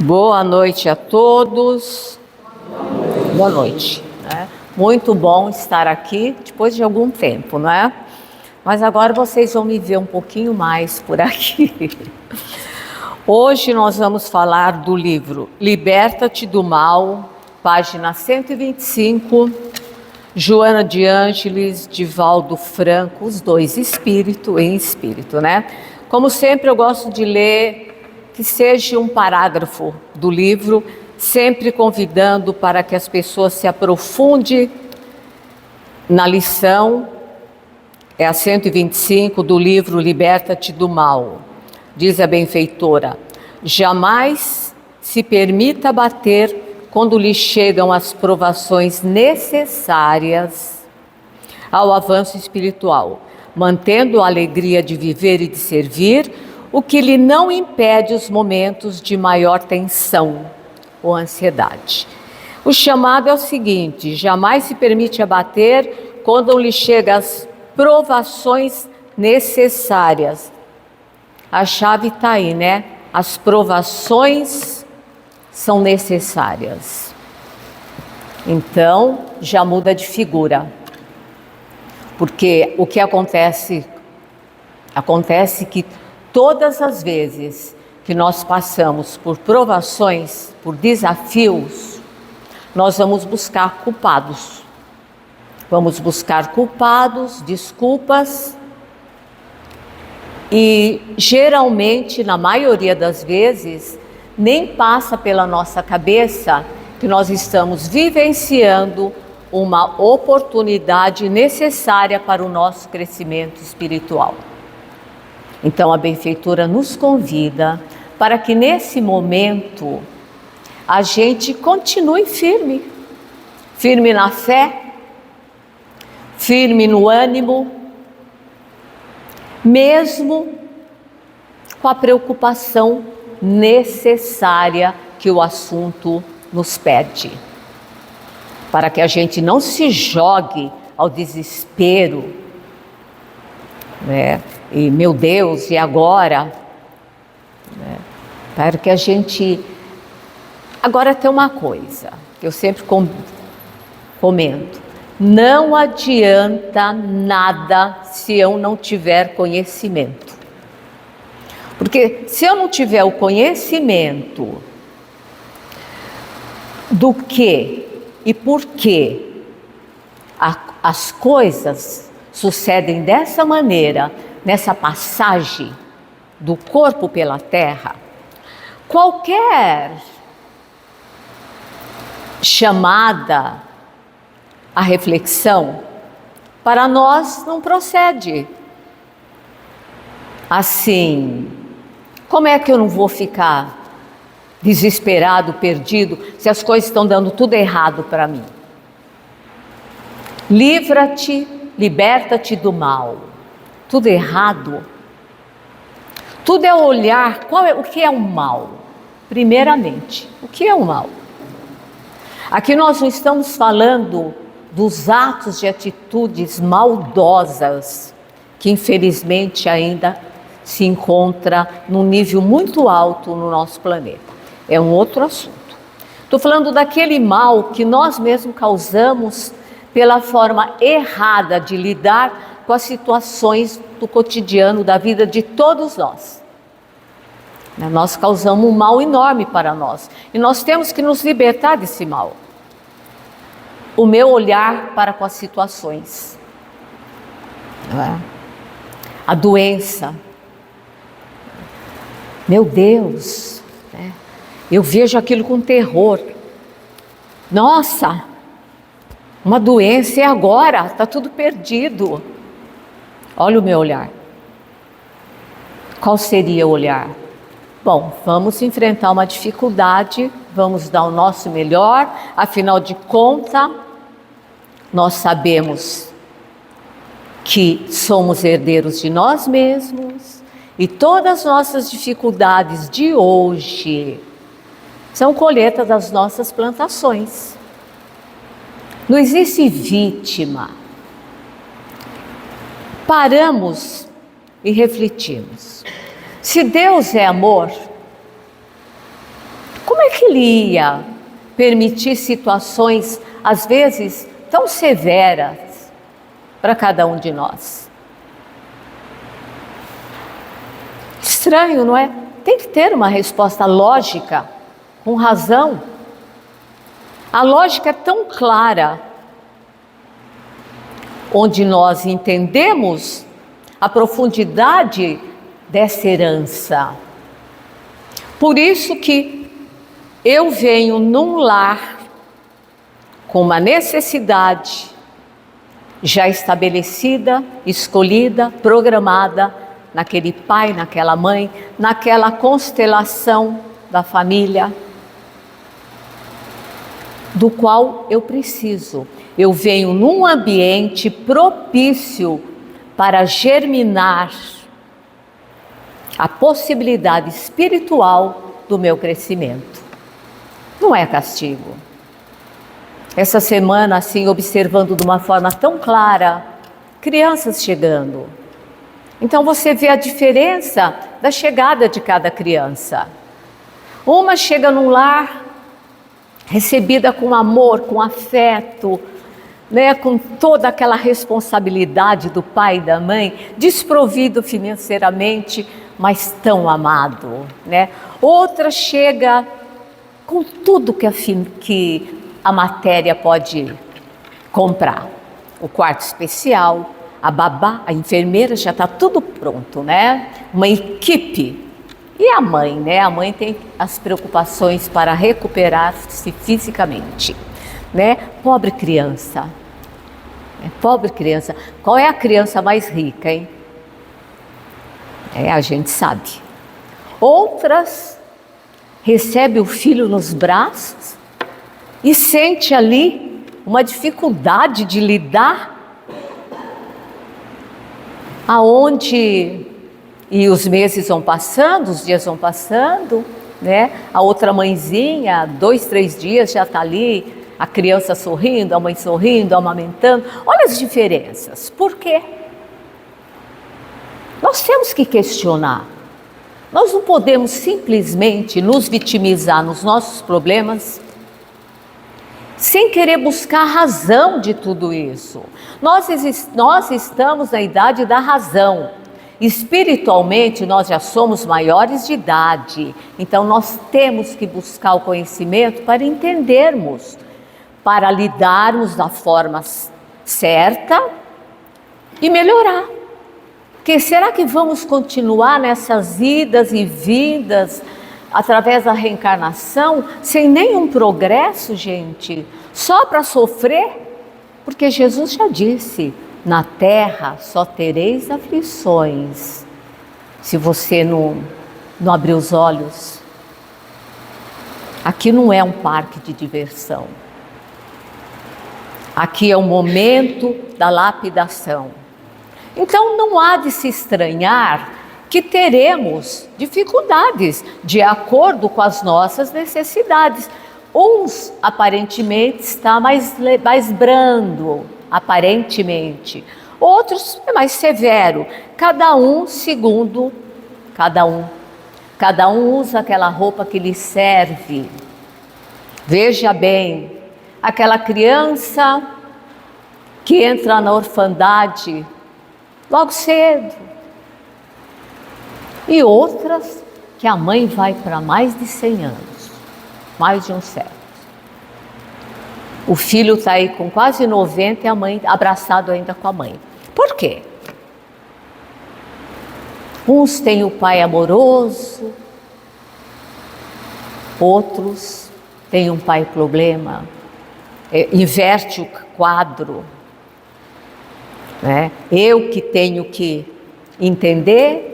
Boa noite a todos. Boa noite. Né? Muito bom estar aqui depois de algum tempo, não é? Mas agora vocês vão me ver um pouquinho mais por aqui. Hoje nós vamos falar do livro Liberta-te do Mal, página 125, Joana de Ângeles, Divaldo Franco, os dois espírito em espírito, né? Como sempre eu gosto de ler que seja um parágrafo do livro, sempre convidando para que as pessoas se aprofundem na lição, é a 125 do livro Liberta-te do Mal. Diz a benfeitora: jamais se permita bater quando lhe chegam as provações necessárias ao avanço espiritual, mantendo a alegria de viver e de servir, o que lhe não impede os momentos de maior tensão ou ansiedade. O chamado é o seguinte: jamais se permite abater quando lhe chegam as provações necessárias. A chave está aí, né? As provações são necessárias. Então, já muda de figura. Porque o que acontece? Acontece que todas as vezes que nós passamos por provações, por desafios, nós vamos buscar culpados. Vamos buscar culpados, desculpas. E geralmente, na maioria das vezes, nem passa pela nossa cabeça que nós estamos vivenciando uma oportunidade necessária para o nosso crescimento espiritual. Então a benfeitora nos convida para que nesse momento a gente continue firme, firme na fé, firme no ânimo, mesmo com a preocupação necessária que o assunto nos pede, para que a gente não se jogue ao desespero, né? E meu Deus, e agora? Né? Para que a gente... Agora tem uma coisa que eu sempre comento: não adianta nada se eu não tiver conhecimento. Porque se eu não tiver o conhecimento do que e por que as coisas sucedem dessa maneira, nessa passagem do corpo pela terra, qualquer chamada à reflexão para nós não procede. Assim, como é que eu não vou ficar desesperado, perdido, se as coisas estão dando tudo errado para mim? Livra-te, liberta-te do mal. Tudo errado. Tudo é olhar o que é o mal. Primeiramente, o que é o mal? Aqui nós não estamos falando dos atos de atitudes maldosas, que infelizmente ainda se encontra num nível muito alto no nosso planeta. É um outro assunto. Estou falando daquele mal que nós mesmos causamos pela forma errada de lidar com as situações do cotidiano, da vida de todos nós. Nós causamos um mal enorme para nós e nós temos que nos libertar desse mal. O meu olhar para com as situações, a doença, meu Deus, eu vejo aquilo com terror. Nossa, uma doença e agora? Está tudo perdido. Olha o meu olhar. Qual seria o olhar? Bom, vamos enfrentar uma dificuldade, vamos dar o nosso melhor, afinal de contas, nós sabemos que somos herdeiros de nós mesmos e todas as nossas dificuldades de hoje são colheita das nossas plantações. Não existe vítima. Paramos e refletimos. Se Deus é amor, Como é que ele ia permitir situações, às vezes, tão severas para cada um de nós? Estranho, não é? Tem que ter uma resposta lógica, com razão. A lógica é tão clara, onde nós entendemos a profundidade dessa herança. Por isso que eu venho num lar com uma necessidade já estabelecida, escolhida, programada naquele pai, naquela mãe, naquela constelação da família, do qual eu preciso. Eu venho num ambiente propício para germinar a possibilidade espiritual do meu crescimento. Não é castigo. Essa semana, assim, observando de uma forma tão clara, crianças chegando. Então você vê a diferença da chegada de cada criança. Uma chega num lar recebida com amor, com afeto, né, com toda aquela responsabilidade do pai e da mãe, desprovido financeiramente, mas tão amado, né? Outra chega com tudo que a matéria pode comprar. O quarto especial, a babá, a enfermeira, já está tudo pronto, né? Uma equipe. E a mãe, né? A mãe tem as preocupações para recuperar-se fisicamente, né? Pobre criança. Pobre criança. Qual é a criança mais rica, hein? A gente sabe. Outras recebe o filho nos braços e sente ali uma dificuldade de lidar, aonde e os meses vão passando, os dias vão passando, né? A outra mãezinha, 2, 3 dias já está ali, a criança sorrindo, a mãe sorrindo, amamentando. Olha as diferenças. Por quê? Nós temos que questionar. Nós não podemos simplesmente nos vitimizar nos nossos problemas sem querer buscar a razão de tudo isso. Nós estamos na idade da razão. Espiritualmente, nós já somos maiores de idade. Então, nós temos que buscar o conhecimento para entendermos, para lidarmos da forma certa e melhorar. Porque será que vamos continuar nessas idas e vindas através da reencarnação sem nenhum progresso, gente? Só para sofrer? Porque Jesus já disse: na terra só tereis aflições. Se você não abrir os olhos, aqui não é um parque de diversão. Aqui é o momento da lapidação. Então não há de se estranhar que teremos dificuldades de acordo com as nossas necessidades. Uns aparentemente está mais brando, aparentemente. Outros é mais severo. Cada um segundo cada um. Cada um usa aquela roupa que lhe serve. Veja bem, aquela criança que entra na orfandade logo cedo. E outras que a mãe vai para mais de 100 anos, mais de um século. O filho está aí com quase 90 e a mãe abraçado ainda com a mãe. Por quê? Uns têm o pai amoroso, outros têm um pai problema, inverte o quadro. Né? Eu que tenho que entender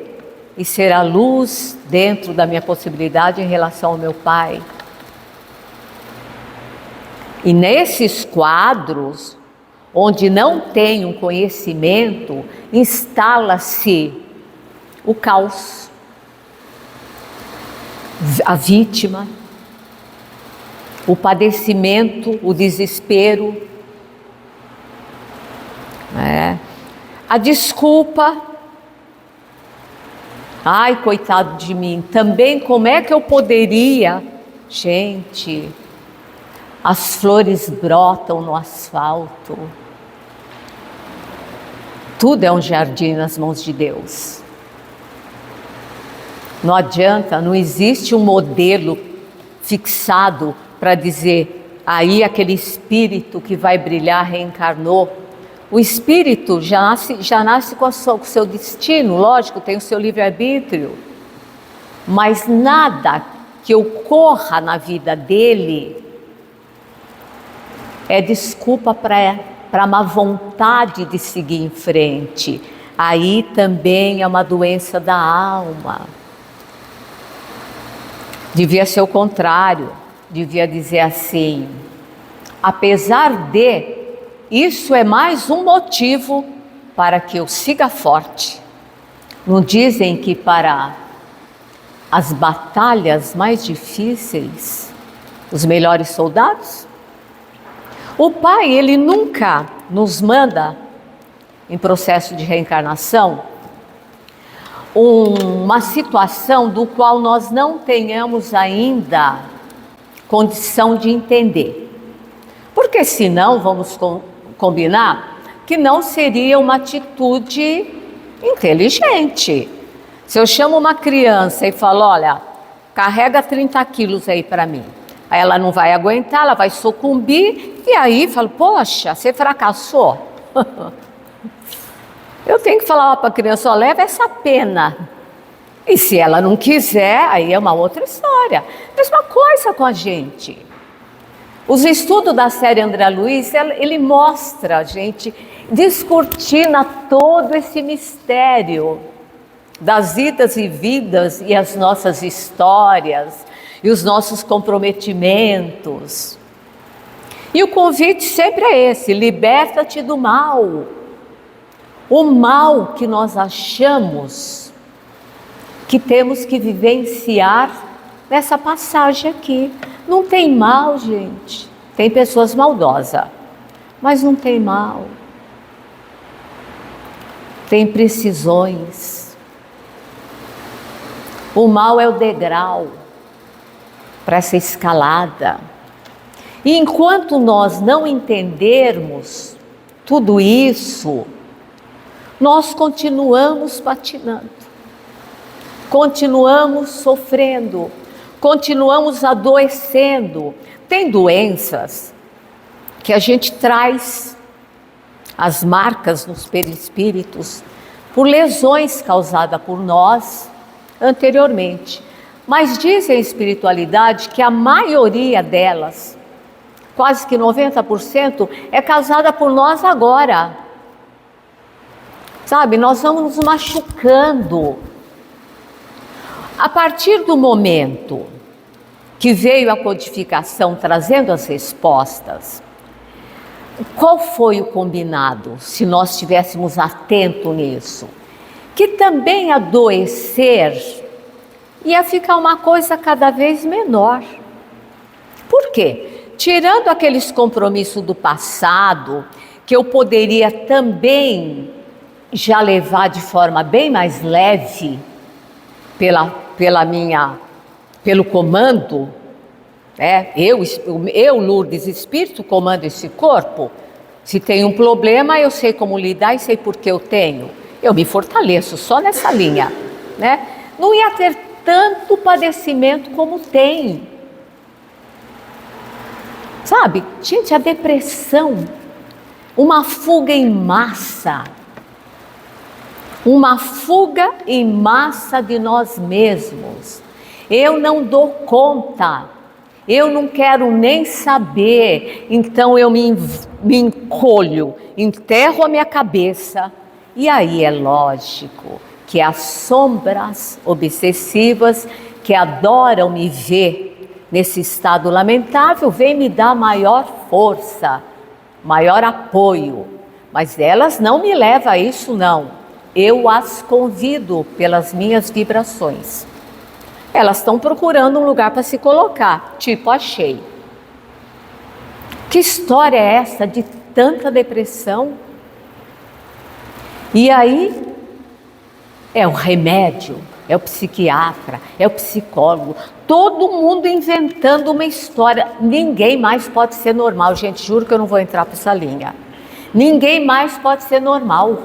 e ser a luz dentro da minha possibilidade em relação ao meu pai. E nesses quadros, onde não tem um conhecimento, instala-se o caos, a vítima, o padecimento, o desespero, a desculpa. Ai, coitado de mim, também como é que eu poderia Gente, as flores brotam no asfalto. Tudo é um jardim nas mãos de Deus. Não adianta, não existe um modelo fixado para dizer, aí aquele espírito que vai brilhar reencarnou. O espírito já nasce com o seu destino, lógico, tem o seu livre-arbítrio, mas nada que ocorra na vida dele é desculpa para a má vontade de seguir em frente. Aí também é uma doença da alma. Devia ser o contrário, devia dizer assim, apesar de, isso é mais um motivo para que eu siga forte. Não dizem que para as batalhas mais difíceis, os melhores soldados? O Pai, Ele nunca nos manda, em processo de reencarnação, uma situação do qual nós não tenhamos ainda condição de entender. Porque senão, vamos combinar, que não seria uma atitude inteligente. Se eu chamo uma criança e falo, olha, carrega 30 quilos aí para mim. Aí ela não vai aguentar, ela vai sucumbir, e aí falo, poxa, você fracassou. Eu tenho que falar para a criança, ó, leva essa pena. E se ela não quiser, aí é uma outra história. Mesma coisa com a gente. Os estudos da série André Luiz, ele mostra a gente, descortina todo esse mistério das idas e vidas e as nossas histórias e os nossos comprometimentos. E o convite sempre é esse, liberta-te do mal. O mal que nós achamos que temos que vivenciar nessa passagem aqui. Não tem mal, gente. Tem pessoas maldosas, mas não tem mal. Tem precisões. O mal é o degrau para essa escalada. E enquanto nós não entendermos tudo isso, nós continuamos patinando, continuamos sofrendo, continuamos adoecendo. Tem doenças que a gente traz as marcas nos perispíritos por lesões causadas por nós anteriormente. Mas dizem a espiritualidade que a maioria delas, quase que 90%, é causada por nós agora. Sabe, nós vamos nos machucando. A partir do momento que veio a codificação trazendo as respostas, qual foi o combinado, se nós estivéssemos atentos nisso? Que também adoecer ia ficar uma coisa cada vez menor. Por quê? Tirando aqueles compromissos do passado, que eu poderia também já levar de forma bem mais leve pelo comando, eu, Lourdes, espírito, comando esse corpo. Se tem um problema, eu sei como lidar e sei por que eu tenho. Eu me fortaleço só nessa linha, né? Não ia ter tanto padecimento como tem. Sabe, gente, a depressão, uma fuga em massa de nós mesmos. Eu não dou conta, eu não quero nem saber, então eu me encolho, enterro a minha cabeça. E aí é lógico que as sombras obsessivas que adoram me ver nesse estado lamentável vêm me dar maior força, maior apoio, mas elas não me levam a isso não. Eu as convido pelas minhas vibrações. Elas estão procurando um lugar para se colocar, tipo, achei. Que história é essa de tanta depressão? E aí é o remédio, é o psiquiatra, é o psicólogo, todo mundo inventando uma história. Ninguém mais pode ser normal, gente, juro que eu não vou entrar para essa linha. Ninguém mais pode ser normal.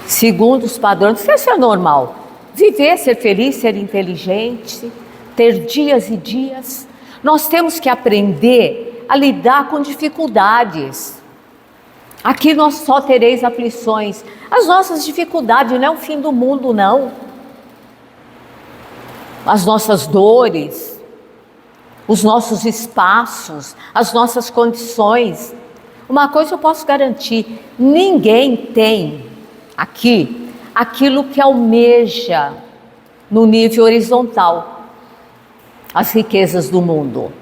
Segundo os padrões, o que é ser normal? Viver, ser feliz, ser inteligente, ter dias e dias. Nós temos que aprender a lidar com dificuldades. Aqui nós só tereis aflições. As nossas dificuldades não é o fim do mundo, não. As nossas dores, os nossos espaços, as nossas condições. Uma coisa eu posso garantir: ninguém tem aqui aquilo que almeja no nível horizontal, as riquezas do mundo.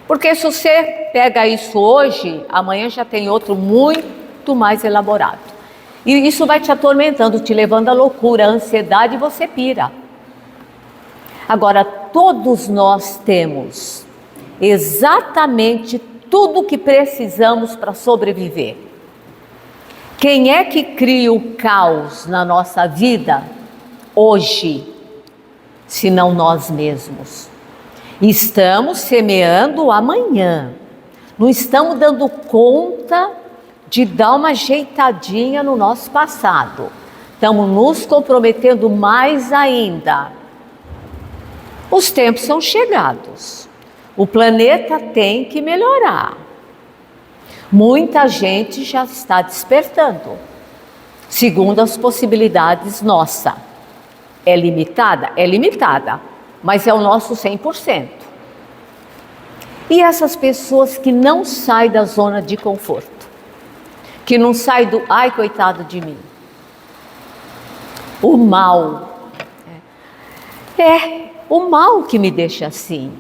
Porque se você pega isso hoje, amanhã já tem outro muito mais elaborado. E isso vai te atormentando, te levando à loucura, à ansiedade, e você pira. Agora, todos nós temos exatamente tudo o que precisamos para sobreviver. Quem é que cria o caos na nossa vida hoje, se não nós mesmos? Estamos semeando amanhã, não estamos dando conta de dar uma ajeitadinha no nosso passado, estamos nos comprometendo mais ainda. Os tempos são chegados, o planeta tem que melhorar. Muita gente já está despertando, segundo as possibilidades nossas. É limitada? É limitada, mas é o nosso 100%. E essas pessoas que não saem da zona de conforto, que não saem do, ai, coitado de mim. O mal, o mal que me deixa assim.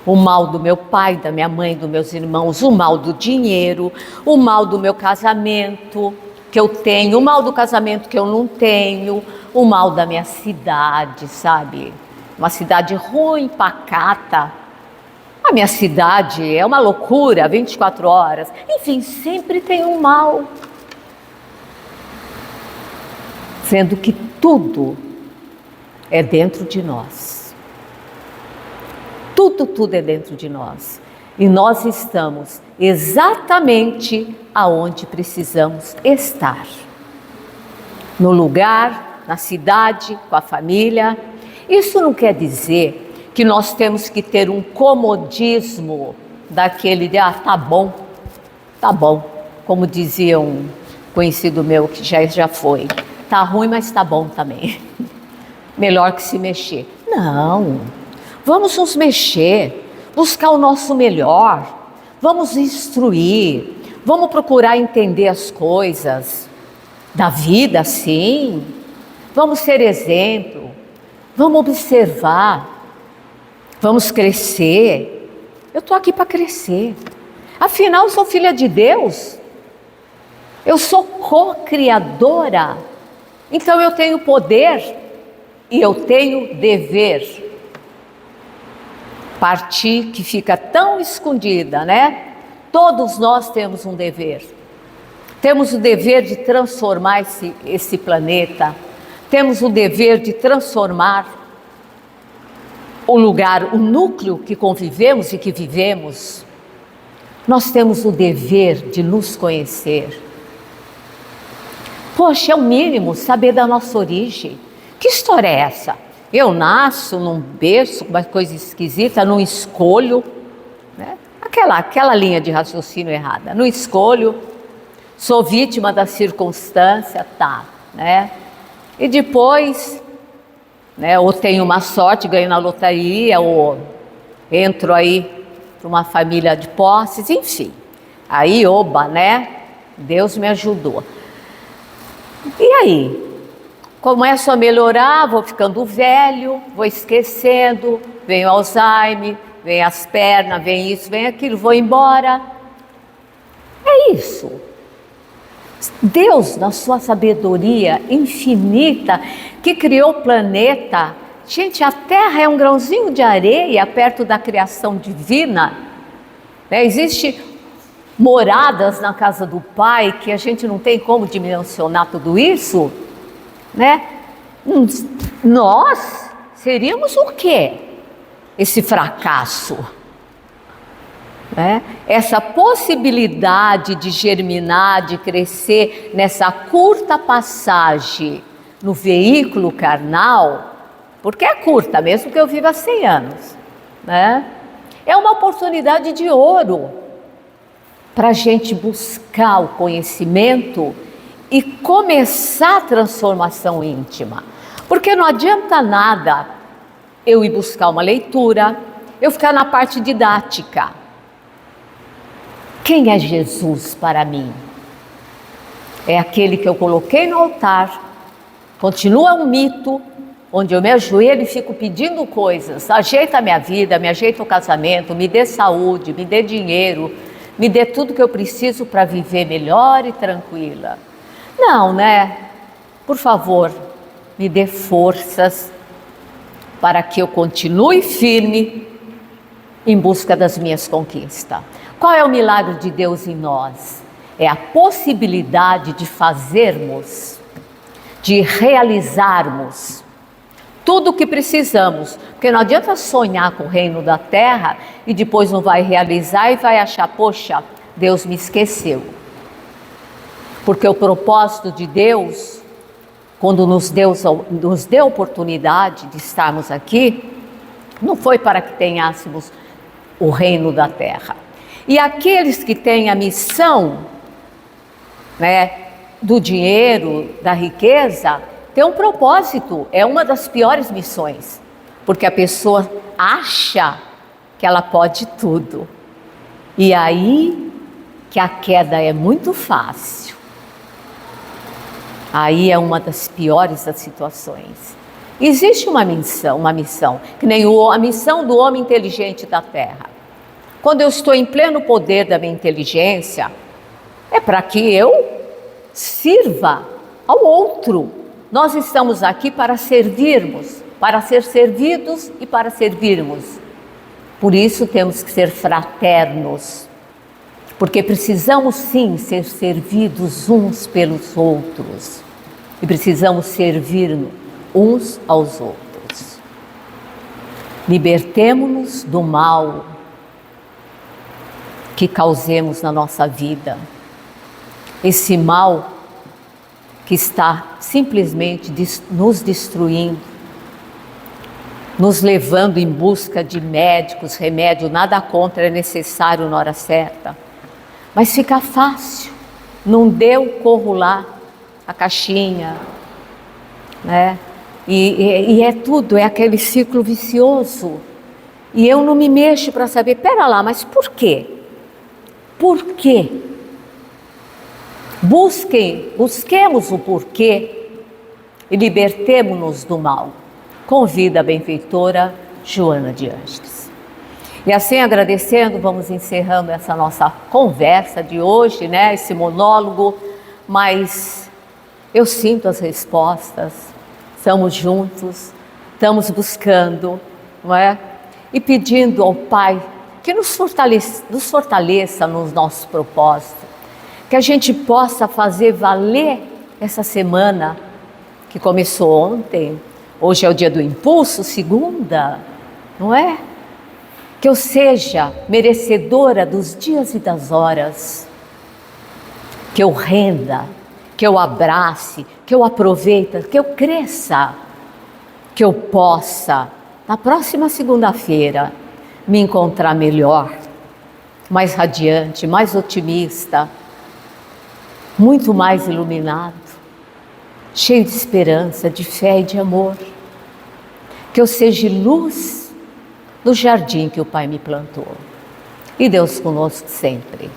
O mal do meu pai, da minha mãe, dos meus irmãos, o mal do dinheiro, o mal do meu casamento que eu tenho, o mal do casamento que eu não tenho, o mal da minha cidade, sabe? Uma cidade ruim, pacata. A minha cidade é uma loucura, 24 horas. Enfim, sempre tem um mal. Sendo que tudo é dentro de nós. Tudo é dentro de nós. E nós estamos exatamente aonde precisamos estar. No lugar, na cidade, com a família. Isso não quer dizer que nós temos que ter um comodismo daquele de, tá bom. Como dizia um conhecido meu que já foi. Tá ruim, mas tá bom também. Melhor que se mexer. Não. Vamos nos mexer, buscar o nosso melhor, vamos instruir, vamos procurar entender as coisas da vida, sim. Vamos ser exemplo, vamos observar, vamos crescer. Eu estou aqui para crescer. Afinal, eu sou filha de Deus, eu sou co-criadora, então eu tenho poder e eu tenho dever. Parte que fica tão escondida, né? Todos nós temos um dever. Temos o dever de transformar esse planeta. Temos o dever de transformar o lugar, o núcleo que convivemos e que vivemos. Nós temos o dever de nos conhecer. Poxa, é o mínimo saber da nossa origem. Que história é essa? Eu nasço num berço, uma coisa esquisita, não escolho, né? Aquela linha de raciocínio errada, não escolho, sou vítima da circunstância, né? E depois, né, ou tenho uma sorte, ganho na loteria, ou entro aí para uma família de posses, enfim. Aí, oba, né? Deus me ajudou. E aí? Começo a melhorar, vou ficando velho, vou esquecendo, vem o Alzheimer, vem as pernas, vem isso, vem aquilo, vou embora. É isso. Deus, na sua sabedoria infinita, que criou o planeta, gente, a Terra é um grãozinho de areia perto da criação divina, né? Existem moradas na casa do Pai que a gente não tem como dimensionar tudo isso, né? Nós seríamos o quê? Esse fracasso. Né? Essa possibilidade de germinar, de crescer nessa curta passagem no veículo carnal, porque é curta, mesmo que eu viva 100 anos, né? É uma oportunidade de ouro para a gente buscar o conhecimento e começar a transformação íntima. Porque não adianta nada eu ir buscar uma leitura, eu ficar na parte didática. Quem é Jesus para mim? É aquele que eu coloquei no altar, continua um mito, onde eu me ajoelho e fico pedindo coisas, ajeita a minha vida, me ajeita o casamento, me dê saúde, me dê dinheiro, me dê tudo que eu preciso para viver melhor e tranquila. Não, né? Por favor, me dê forças para que eu continue firme em busca das minhas conquistas. Qual é o milagre de Deus em nós? É a possibilidade de fazermos, de realizarmos tudo o que precisamos, porque não adianta sonhar com o reino da terra e depois não vai realizar e vai achar, poxa, Deus me esqueceu. Porque o propósito de Deus, quando nos deu a oportunidade de estarmos aqui, não foi para que tenhássemos o reino da terra. E aqueles que têm a missão, né, do dinheiro, da riqueza, tem um propósito, é uma das piores missões, porque a pessoa acha que ela pode tudo. E aí que a queda é muito fácil. Aí é uma das piores das situações. Existe uma missão, que nem a missão do homem inteligente da Terra. Quando eu estou em pleno poder da minha inteligência, é para que eu sirva ao outro. Nós estamos aqui para servirmos, para ser servidos e para servirmos. Por isso temos que ser fraternos, porque precisamos sim ser servidos uns pelos outros e precisamos servir uns aos outros. Libertemo-nos do mal que causemos na nossa vida. Esse mal que está simplesmente nos destruindo, nos levando em busca de médicos, remédio, nada contra, é necessário na hora certa. Mas fica fácil, não deu, corro lá, a caixinha, né? E é tudo, é aquele ciclo vicioso. E eu não me mexo para saber, pera lá, mas por quê? Por quê? Busquemos o porquê e libertemo-nos do mal. Convida a benfeitora Joana de Ângeles. E assim, agradecendo, vamos encerrando essa nossa conversa de hoje, né? Esse monólogo, mas eu sinto as respostas, estamos juntos, estamos buscando, não é? E pedindo ao Pai que nos fortaleça nos nossos propósitos, que a gente possa fazer valer essa semana que começou ontem, hoje é o dia do impulso, segunda, não é? Que eu seja merecedora dos dias e das horas, que eu renda, que eu abrace, que eu aproveite, que eu cresça, que eu possa, na próxima segunda-feira, me encontrar melhor, mais radiante, mais otimista, muito mais iluminado, cheio de esperança, de fé e de amor. Que eu seja luz no jardim que o Pai me plantou. E Deus conosco sempre.